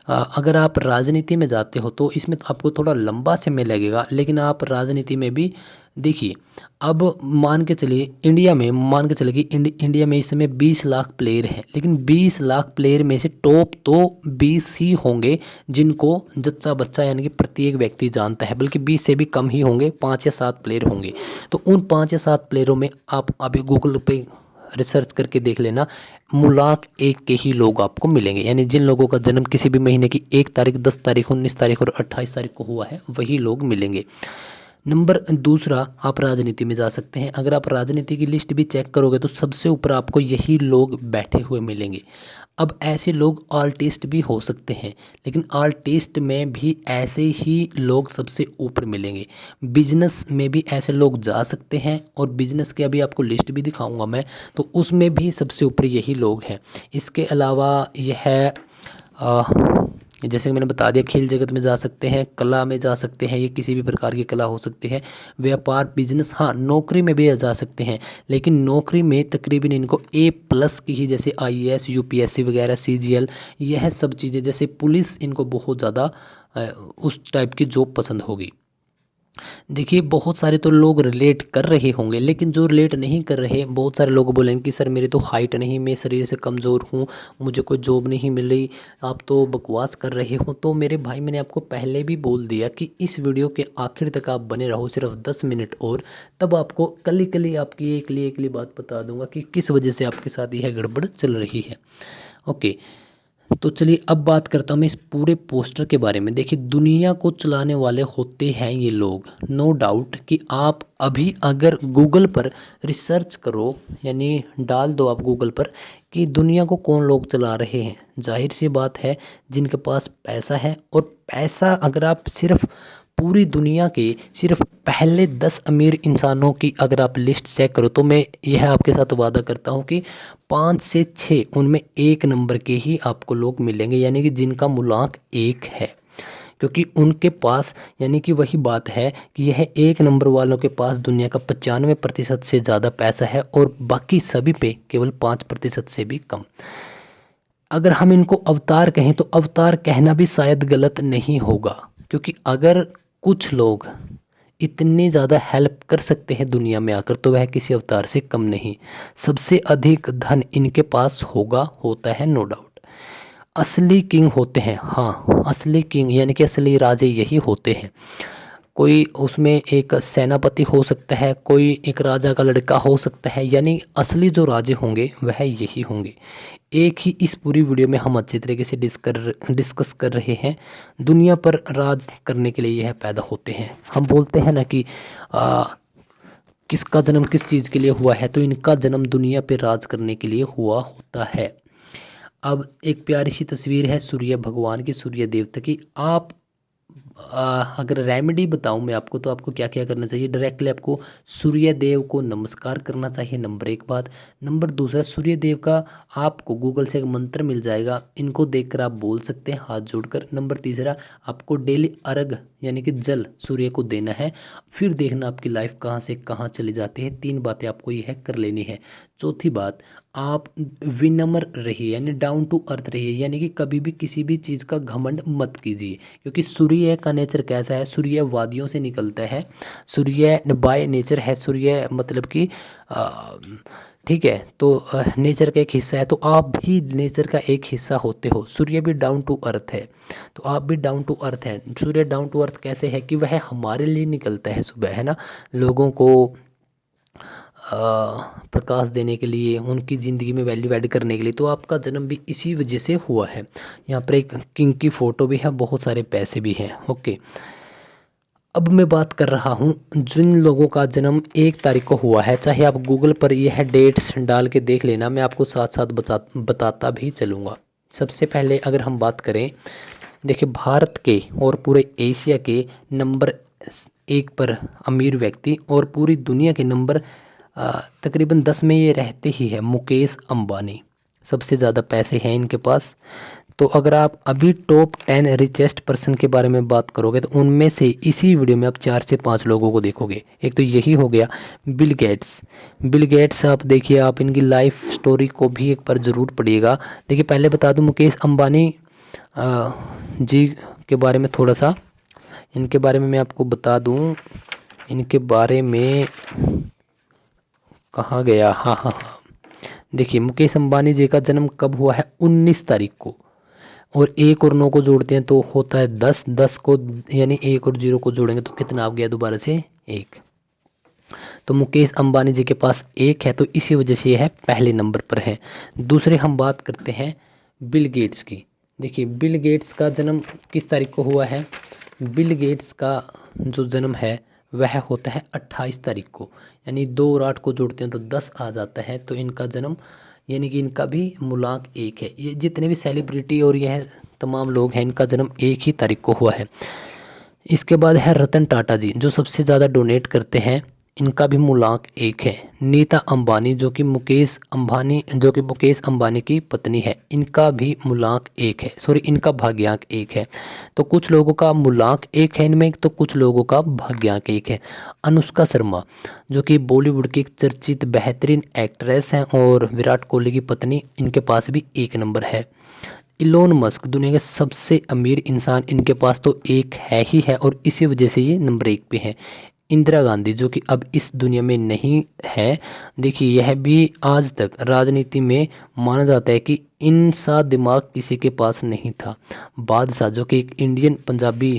अगर आप राजनीति में जाते हो तो इसमें तो आपको थोड़ा लंबा समय लगेगा, लेकिन आप राजनीति में भी देखिए, अब मान के चलिए मान के चलिए कि इंडिया में इस समय 20 लाख प्लेयर हैं, लेकिन 20 लाख प्लेयर में से टॉप तो 20 ही होंगे जिनको जच्चा बच्चा यानी कि प्रत्येक व्यक्ति जानता है, बल्कि 20 से भी कम ही होंगे, 5 या 7 प्लेयर होंगे। तो उन 5 या 7 प्लेयरों में आप अभी गूगल पे रिसर्च करके देख लेना, मुलाक एक के ही लोग आपको मिलेंगे। यानी जिन लोगों का जन्म किसी भी महीने की 1 तारीख 10 तारीख 19 तारीख और 28 तारीख को हुआ है, वही लोग मिलेंगे। नंबर दूसरा, आप राजनीति में जा सकते हैं। अगर आप राजनीति की लिस्ट भी चेक करोगे तो सबसे ऊपर आपको यही लोग बैठे हुए मिलेंगे। अब ऐसे लोग आर्टिस्ट भी हो सकते हैं, लेकिन आर्टिस्ट में भी ऐसे ही लोग सबसे ऊपर मिलेंगे। बिजनेस में भी ऐसे लोग जा सकते हैं, और बिजनेस की अभी आपको लिस्ट भी दिखाऊंगा मैं, तो उसमें भी सबसे ऊपर यही लोग हैं। इसके अलावा यह जैसे कि मैंने बता दिया, खेल जगत में जा सकते हैं, कला में जा सकते हैं, ये किसी भी प्रकार की कला हो सकती है, व्यापार बिजनेस, हाँ नौकरी में भी जा सकते हैं। लेकिन नौकरी में तकरीबन इनको A+ की ही, जैसे IAS UPSC वगैरह CGL, यह सब चीज़ें, जैसे पुलिस, इनको बहुत ज़्यादा उस टाइप की जॉब पसंद होगी। देखिए बहुत सारे तो लोग रिलेट कर रहे होंगे, लेकिन जो रिलेट नहीं कर रहे, बहुत सारे लोग बोलेंगे कि सर मेरी तो हाइट नहीं, मैं शरीर से कमज़ोर हूँ, मुझे कोई जॉब नहीं मिल रही, आप तो बकवास कर रहे हो। तो मेरे भाई, मैंने आपको पहले भी बोल दिया कि इस वीडियो के आखिर तक आप बने रहो, सिर्फ 10 मिनट और, तब आपको कली आपकी एकली बात बता दूंगा कि किस वजह से आपके साथ यह गड़बड़ चल रही है। ओके। तो चलिए अब बात करता हूँ मैं इस पूरे पोस्टर के बारे में। देखिए दुनिया को चलाने वाले होते हैं ये लोग, नो डाउट। कि आप अभी अगर गूगल पर रिसर्च करो, यानी डाल दो आप गूगल पर कि दुनिया को कौन लोग चला रहे हैं, जाहिर सी बात है जिनके पास पैसा है। और पैसा, अगर आप सिर्फ पूरी दुनिया के सिर्फ पहले 10 अमीर इंसानों की अगर आप लिस्ट चेक करो, तो मैं यह आपके साथ वादा करता हूँ कि 5 से 6 उनमें एक नंबर के ही आपको लोग मिलेंगे, यानी कि जिनका मुलांक 1 है। क्योंकि उनके पास, यानी कि वही बात है कि यह एक नंबर वालों के पास दुनिया का 95% से ज़्यादा पैसा है, और बाकी सभी पे केवल 5% से भी कम। अगर हम इनको अवतार कहें तो अवतार कहना भी शायद गलत नहीं होगा, क्योंकि अगर कुछ लोग इतनी ज़्यादा हेल्प कर सकते हैं दुनिया में आकर, तो वह किसी अवतार से कम नहीं। सबसे अधिक धन इनके पास होता है, नो डाउट। असली किंग होते हैं, हाँ असली किंग यानी कि असली राजे यही होते हैं। कोई उसमें एक सेनापति हो सकता है, कोई एक राजा का लड़का हो सकता है, यानी असली जो राजे होंगे वह यही होंगे। एक ही इस पूरी वीडियो में हम अच्छी तरीके से डिस्कस कर रहे हैं। दुनिया पर राज करने के लिए यह पैदा होते हैं। हम बोलते हैं ना कि किसका जन्म किस चीज़ के लिए हुआ है, तो इनका जन्म दुनिया पे राज करने के लिए हुआ होता है। अब एक प्यारी सी तस्वीर है सूर्य भगवान की, सूर्य देवता की। आप अगर रेमेडी बताऊं मैं आपको, तो आपको क्या क्या करना चाहिए। डायरेक्टली आपको सूर्य देव को नमस्कार करना चाहिए, नंबर एक बात। नंबर दूसरा, सूर्य देव का आपको गूगल से एक मंत्र मिल जाएगा, इनको देखकर आप बोल सकते हैं हाथ जोड़कर। नंबर तीसरा, आपको डेली अर्घ यानी कि जल सूर्य को देना है। फिर देखना आपकी लाइफ कहाँ से कहाँ चली जाती है। तीन बातें आपको यह कर लेनी है। चौथी बात, आप विनम्र रहिए यानी डाउन टू अर्थ रहिए, यानी कि कभी भी किसी भी चीज़ का घमंड मत कीजिए, क्योंकि सूर्य का नेचर कैसा है, सूर्य वादियों से निकलता है, सूर्य बाय नेचर है, सूर्य मतलब कि ठीक है, तो नेचर का एक हिस्सा है, तो आप भी नेचर का एक हिस्सा होते हो। सूर्य भी डाउन टू अर्थ है, तो आप भी डाउन टू अर्थ हैं। सूर्य डाउन टू अर्थ कैसे है कि वह हमारे लिए निकलता है सुबह, है ना, लोगों को प्रकाश देने के लिए, उनकी ज़िंदगी में वैल्यू ऐड करने के लिए। तो आपका जन्म भी इसी वजह से हुआ है। यहाँ पर एक किंग की फ़ोटो भी है, बहुत सारे पैसे भी हैं। ओके, अब मैं बात कर रहा हूँ जिन लोगों का जन्म 1 तारीख को हुआ है, चाहे आप गूगल पर यह डेट्स डाल के देख लेना, मैं आपको साथ साथ बताता भी चलूँगा। सबसे पहले अगर हम बात करें, देखिए भारत के और पूरे एशिया के नंबर 1 पर अमीर व्यक्ति और पूरी दुनिया के नंबर तकरीबन 10 में ये रहते ही है, मुकेश अंबानी। सबसे ज़्यादा पैसे हैं इनके पास। तो अगर आप अभी टॉप 10 रिचेस्ट पर्सन के बारे में बात करोगे, तो उनमें से इसी वीडियो में आप 4 से 5 लोगों को देखोगे। एक तो यही हो गया बिल गेट्स। बिल गेट्स आप देखिए, आप इनकी लाइफ स्टोरी को भी एक बार ज़रूर पढ़िएगा। देखिए पहले बता दूं, मुकेश अंबानी जी के बारे में थोड़ा सा, इनके बारे में मैं आपको बता दूं, इनके बारे में कहाँ गया, हाँ, देखिए मुकेश अंबानी जी का जन्म कब हुआ है, 19 तारीख को। और 1 और 9 को जोड़ते हैं तो होता है 10, 10 को यानी 1 और 0 को जोड़ेंगे तो कितना आ गया दोबारा से 1। तो मुकेश अंबानी जी के पास 1 है, तो इसी वजह से यह पहले नंबर पर है। दूसरे हम बात करते हैं बिल गेट्स की। देखिए बिल गेट्स का जन्म किस तारीख को हुआ है। बिल गेट्स का जो जन्म है वह होता है 28 तारीख को, यानी 2 और 8 को जोड़ते हैं तो 10 आ जाता है। तो इनका जन्म यानी कि इनका भी मूलांक 1 है। ये जितने भी सेलिब्रिटी और यह तमाम लोग हैं, इनका जन्म 1 ही तारीख को हुआ है। इसके बाद है रतन टाटा जी, जो सबसे ज़्यादा डोनेट करते हैं, इनका भी मूलांक 1 है। नीता अंबानी जो कि मुकेश अंबानी की पत्नी है, इनका भी मूलांक 1 है, सॉरी इनका भाग्यांक 1 है। तो कुछ लोगों का मूलांक 1 है इनमें, तो कुछ लोगों का भाग्यांक 1 है। अनुष्का शर्मा जो कि बॉलीवुड की एक चर्चित बेहतरीन एक्ट्रेस हैं और विराट कोहली की पत्नी, इनके पास भी 1 नंबर है। इलोन मस्क दुनिया के सबसे अमीर इंसान, इनके पास तो 1 है ही है और इसी वजह से ये नंबर 1 पे है। इंदिरा गांधी जो कि अब इस दुनिया में नहीं है, देखिए यह भी आज तक राजनीति में माना जाता है कि इनसा दिमाग किसी के पास नहीं था। बादशाह जो कि एक इंडियन पंजाबी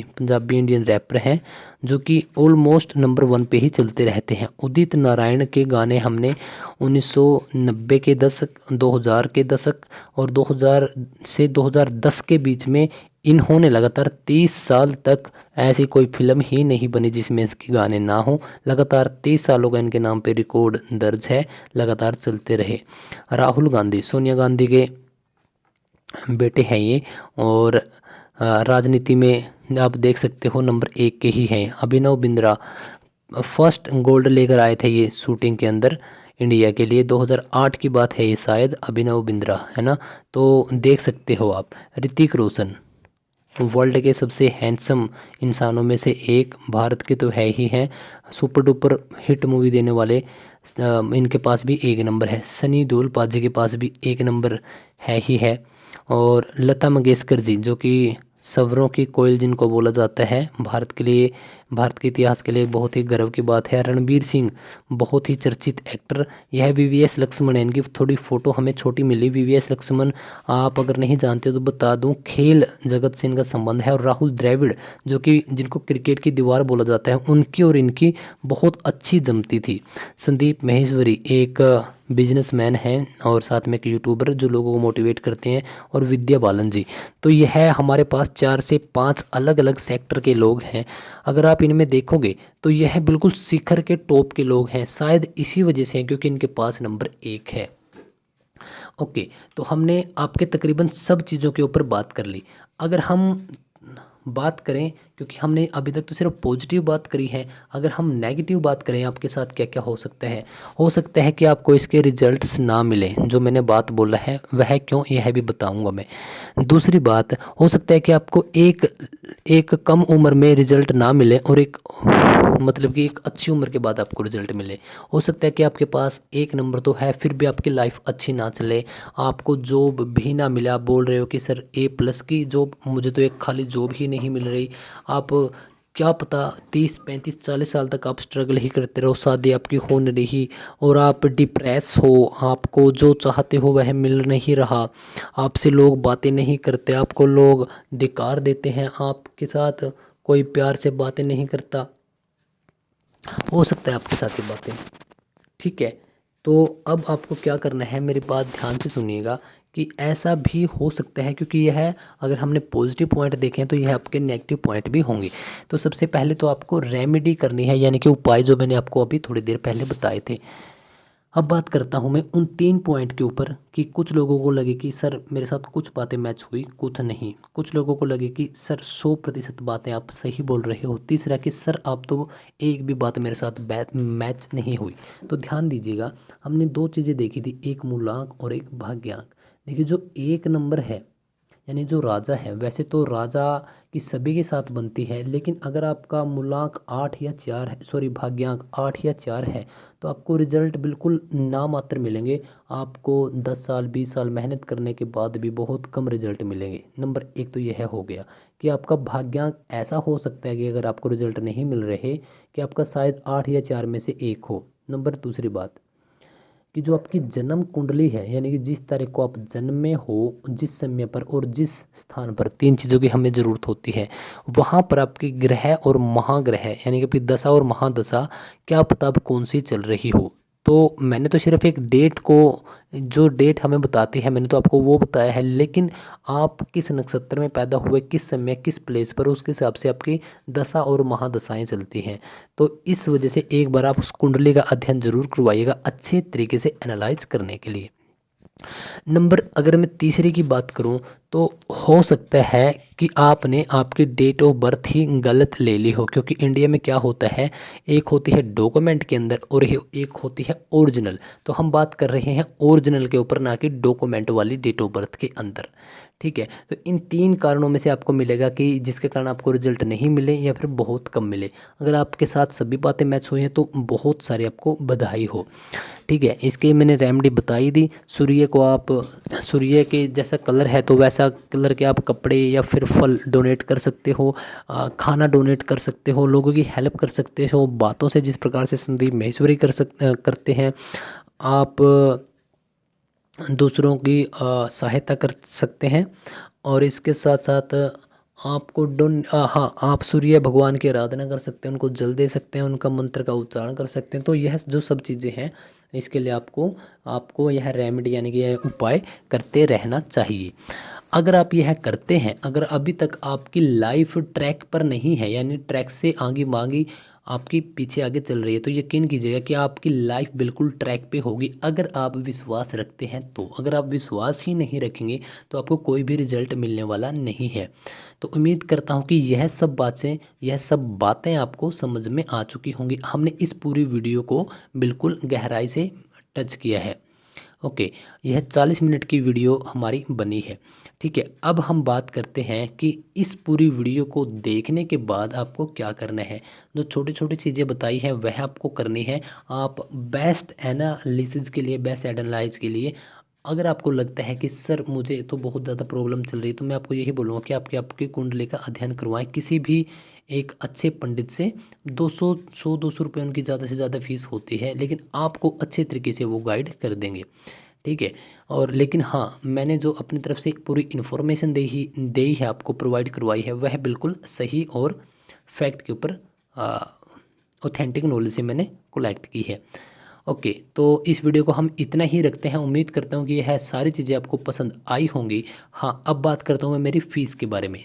इंडियन रैपर हैं, जो कि ऑलमोस्ट नंबर 1 पे ही चलते रहते हैं। उदित नारायण के गाने हमने 1990 के दशक, 2000 के दशक और 2000 से 2010 के बीच में इन्होंने लगातार 30 साल तक ऐसी कोई फिल्म ही नहीं बनी जिसमें इसके गाने ना हो। लगातार 30 सालों का इनके नाम पे रिकॉर्ड दर्ज है, लगातार चलते रहे। राहुल गांधी सोनिया गांधी के बेटे हैं ये, और राजनीति में आप देख सकते हो नंबर 1 के ही हैं। अभिनव बिंद्रा फर्स्ट गोल्ड लेकर आए थे ये शूटिंग के अंदर इंडिया के लिए, 2008 की बात है ये शायद, अभिनव बिंद्रा, है ना, तो देख सकते हो आप। ऋतिक रोशन वर्ल्ड के सबसे हैंडसम इंसानों में से एक, भारत के तो है ही हैं, सुपर डुपर हिट मूवी देने वाले, इनके पास भी 1 नंबर है। सनी देओल पाजी के पास भी 1 नंबर है ही है। और लता मंगेशकर जी जो कि स्वरों की कोयल जिनको बोला जाता है, भारत के लिए भारत के इतिहास के लिए बहुत ही गर्व की बात है। रणबीर सिंह बहुत ही चर्चित एक्टर। यह वीवीएस लक्ष्मण है, इनकी थोड़ी फ़ोटो हमें छोटी मिली। वीवीएस लक्ष्मण आप अगर नहीं जानते तो बता दूं, खेल जगत से इनका संबंध है। और राहुल द्रविड़ जो कि जिनको क्रिकेट की दीवार बोला जाता है, उनकी और इनकी बहुत अच्छी जमती थी। संदीप माहेश्वरी एक बिजनेसमैन हैं और साथ में एक यूट्यूबर जो लोगों को मोटिवेट करते हैं। और विद्या बालन जी। तो यह है हमारे पास 4 से 5 अलग अलग सेक्टर के लोग हैं। अगर आप इनमें देखोगे तो यह बिल्कुल शिखर के टॉप के लोग हैं। शायद इसी वजह से हैं क्योंकि इनके पास नंबर 1 है। ओके, तो हमने आपके तकरीबन सब चीज़ों के ऊपर बात कर ली। अगर हम बात करें, क्योंकि हमने अभी तक तो सिर्फ पॉजिटिव बात करी है, अगर हम नेगेटिव बात करें आपके साथ क्या क्या हो सकता है कि आपको इसके रिजल्ट्स ना मिले। जो मैंने बात बोला है वह क्यों, यह भी बताऊंगा मैं। दूसरी बात, हो सकता है कि आपको एक एक कम उम्र में रिजल्ट ना मिले और एक मतलब कि एक अच्छी उम्र के बाद आपको रिजल्ट मिले। हो सकता है कि आपके पास एक नंबर तो है फिर भी आपकी लाइफ अच्छी ना चले, आपको जॉब भी ना मिले। आप बोल रहे हो कि सर A+ की जॉब, मुझे तो एक खाली जॉब ही नहीं मिल रही। आप क्या पता 30 35 40 साल तक आप स्ट्रगल ही करते रहो, शादी आपकी हो नहीं रही और आप डिप्रेस हो, आपको जो चाहते हो वह मिल नहीं रहा, आपसे लोग बातें नहीं करते, आपको लोग धिक्कार देते हैं, आपके साथ कोई प्यार से बातें नहीं करता। हो सकता है आपके साथ ये बातें, ठीक है। तो अब आपको क्या करना है, मेरी बात ध्यान से सुनिएगा कि ऐसा भी हो सकता है, क्योंकि यह अगर हमने पॉजिटिव पॉइंट देखें तो यह आपके नेगेटिव पॉइंट भी होंगे। तो सबसे पहले तो आपको रेमेडी करनी है, यानी कि उपाय जो मैंने आपको अभी थोड़ी देर पहले बताए थे। अब बात करता हूँ मैं उन 3 पॉइंट के ऊपर कि कुछ लोगों को लगे कि सर मेरे साथ कुछ बातें मैच हुई, कुछ नहीं। कुछ लोगों को लगे कि सर 100% बातें आप सही बोल रहे हो। तीसरा कि सर आप तो एक भी बात मेरे साथ मैच नहीं हुई। तो ध्यान दीजिएगा, हमने 2 चीज़ें देखी थी, एक मूलांक और एक भाग्यांक। देखिए जो 1 नंबर है यानी जो राजा है, वैसे तो राजा की सभी के साथ बनती है, लेकिन अगर आपका मूलांक 8 या 4 है, सॉरी भाग्यांक 8 या 4 है, तो आपको रिजल्ट बिल्कुल नामात्र मिलेंगे। आपको 10 साल 20 साल मेहनत करने के बाद भी बहुत कम रिजल्ट मिलेंगे। नंबर 1 तो यह हो गया कि आपका भाग्यांक ऐसा हो सकता है कि अगर आपको रिजल्ट नहीं मिल रहे कि आपका शायद 8 या 4 में से एक हो। नंबर दूसरी बात कि जो आपकी जन्म कुंडली है, यानी कि जिस तारीख को आप जन्मे हो, जिस समय पर और जिस स्थान पर, 3 चीज़ों की हमें ज़रूरत होती है, वहाँ पर आपकी ग्रह और महाग्रह यानी कि आपकी दशा और महादशा क्या पता अब कौन सी चल रही हो। तो मैंने तो सिर्फ एक डेट को, जो डेट हमें बताती है मैंने तो आपको वो बताया है, लेकिन आप किस नक्षत्र में पैदा हुए, किस समय, किस प्लेस पर, उसके हिसाब से आपकी दशा और महादशाएं चलती हैं। तो इस वजह से एक बार आप उस कुंडली का अध्ययन जरूर करवाइएगा अच्छे तरीके से एनालाइज करने के लिए। नंबर अगर मैं तीसरे की बात करूं तो हो सकता है कि आपने आपकी डेट ऑफ बर्थ ही गलत ले ली हो, क्योंकि इंडिया में क्या होता है, एक होती है डॉक्यूमेंट के अंदर और एक होती है ओरिजिनल। तो हम बात कर रहे हैं ओरिजिनल के ऊपर, ना कि डॉक्यूमेंट वाली डेट ऑफ बर्थ के अंदर, ठीक है। तो इन 3 कारणों में से आपको मिलेगा कि जिसके कारण आपको रिजल्ट नहीं मिले या फिर बहुत कम मिले। अगर आपके साथ सभी बातें मैच हुई हैं तो बहुत सारी आपको बधाई हो, ठीक है। इसके मैंने रेमेडी बताई दी। सूर्य को आप, सूर्य के जैसा कलर है तो वैसा कलर के आप कपड़े या फिर फल डोनेट कर सकते हो, खाना डोनेट कर सकते हो, लोगों की हेल्प कर सकते हो बातों से, जिस प्रकार से संदीप माहेश्वरी करते हैं। आप दूसरों की सहायता कर सकते हैं। और इसके साथ साथ आपको हाँ, आप सूर्य भगवान की आराधना कर सकते हैं, उनको जल दे सकते हैं, उनका मंत्र का उच्चारण कर सकते हैं। तो यह जो सब चीज़ें हैं, इसके लिए आपको आपको यह रेमेडी यानी कि यह उपाय करते रहना चाहिए। अगर आप यह करते हैं, अगर अभी तक आपकी लाइफ ट्रैक पर नहीं है, यानी ट्रैक से आगे मांगी आपकी पीछे आगे चल रही है, तो यकीन कीजिएगा कि आपकी लाइफ बिल्कुल ट्रैक पे होगी, अगर आप विश्वास रखते हैं तो। अगर आप विश्वास ही नहीं रखेंगे तो आपको कोई भी रिजल्ट मिलने वाला नहीं है। तो उम्मीद करता हूँ कि यह सब बातें आपको समझ में आ चुकी होंगी। हमने इस पूरी वीडियो को बिल्कुल गहराई से टच किया है। ओके, यह 40 मिनट की वीडियो हमारी बनी है, ठीक है। अब हम बात करते हैं कि इस पूरी वीडियो को देखने के बाद आपको क्या करना है। जो छोटी छोटी चीज़ें बताई हैं वह आपको करनी है। आप बेस्ट एनालिसिस के लिए, बेस्ट एनालाइज के लिए अगर आपको लगता है कि सर मुझे तो बहुत ज़्यादा प्रॉब्लम चल रही है, तो मैं आपको यही बोलूँगा कि आपकी कुंडली का अध्ययन करवाएं किसी भी एक अच्छे पंडित से। 100-200 रुपये उनकी ज़्यादा से ज़्यादा फीस होती है, लेकिन आपको अच्छे तरीके से वो गाइड कर देंगे, ठीक है। और लेकिन हाँ, मैंने जो अपनी तरफ से पूरी इन्फॉर्मेशन दी है आपको, प्रोवाइड करवाई है, वह बिल्कुल सही और फैक्ट के ऊपर ऑथेंटिक नॉलेज से मैंने कलेक्ट की है। ओके, तो इस वीडियो को हम इतना ही रखते हैं। उम्मीद करता हूँ कि यह सारी चीज़ें आपको पसंद आई होंगी। हाँ, अब बात करता हूँ मैं मेरी फ़ीस के बारे में।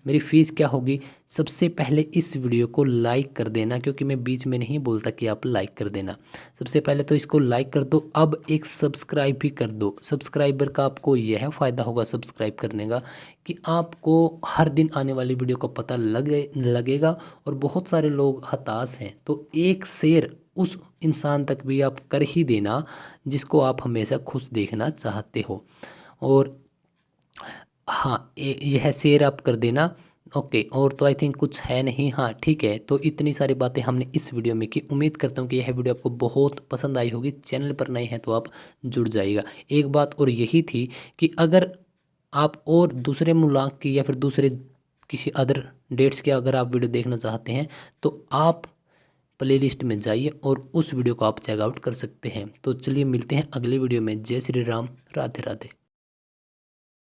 मेरी फ़ीस क्या होगी? सबसे पहले इस वीडियो को लाइक कर देना, क्योंकि मैं बीच में नहीं बोलता कि आप लाइक कर देना। सबसे पहले तो इसको लाइक कर दो। अब एक सब्सक्राइब भी कर दो। सब्सक्राइबर का आपको यह फ़ायदा होगा सब्सक्राइब करने का, कि आपको हर दिन आने वाली वीडियो का पता लगेगा। और बहुत सारे लोग हताश हैं, तो एक शेयर उस इंसान तक भी आप कर ही देना जिसको आप हमेशा खुश देखना चाहते हो। और हाँ, यह शेयर आप कर देना। ओके, और तो आई थिंक कुछ है नहीं। हाँ ठीक है, तो इतनी सारी बातें हमने इस वीडियो में की। उम्मीद करता हूँ कि यह वीडियो आपको बहुत पसंद आई होगी। चैनल पर नए हैं तो आप जुड़ जाइएगा। एक बात और यही थी कि अगर आप और दूसरे मुल्क की या फिर दूसरे किसी अदर डेट्स के अगर आप वीडियो देखना चाहते हैं, तो आप प्लेलिस्ट में जाइए और उस वीडियो को आप चेकआउट कर सकते हैं। तो चलिए मिलते हैं अगले वीडियो में। जय श्री राम, राधे राधे।